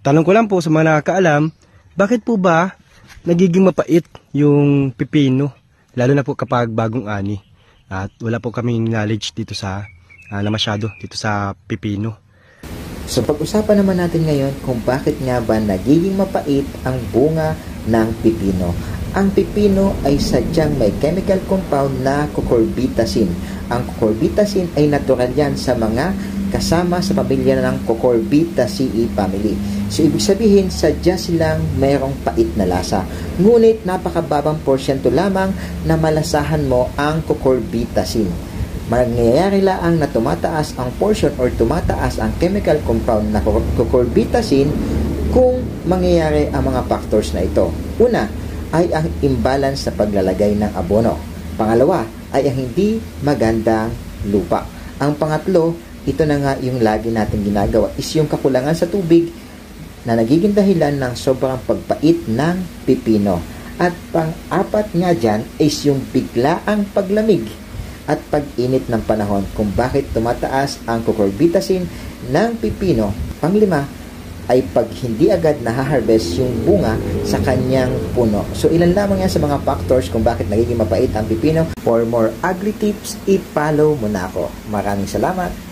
Tanong ko lang po sa mga nakakaalam, bakit po ba nagiging mapait yung pipino? Lalo na po kapag bagong ani. At wala po kaming knowledge dito sa, na masyado dito sa pipino. So pag-usapan naman natin ngayon kung bakit nga ba nagiging mapait ang bunga ng pipino. Ang pipino ay sadyang may chemical compound na cucurbitacin. Ang cucurbitacin ay natural yan sa mga kasama sa pamilya ng Cucurbitaceae family. So ibig sabihin, sadya silang mayroong pait na lasa. Ngunit napakababang porsyento lamang na malasahan mo ang cucurbitacin. Mangyayari lang na tumataas ang portion or tumataas ang chemical compound na cucurbitacin kung mangyayari ang mga factors na ito. Una ay ang imbalance sa paglalagay ng abono. Pangalawa ay ang hindi magandang lupa. Ang pangatlo, ito na nga yung lagi natin ginagawa, is yung kakulangan sa tubig na nagiging dahilan ng sobrang pagpait ng pipino. At pang-apat nga dyan is yung biglaang paglamig at pag-init ng panahon kung bakit tumataas ang cucurbitacin ng pipino. Panglima ay pag hindi agad nahaharvest yung bunga sa kanyang puno. So ilan lamang yan sa mga factors kung bakit nagiging mapait ang pipino. For more agri tips, i-follow mo na ako. Maraming salamat!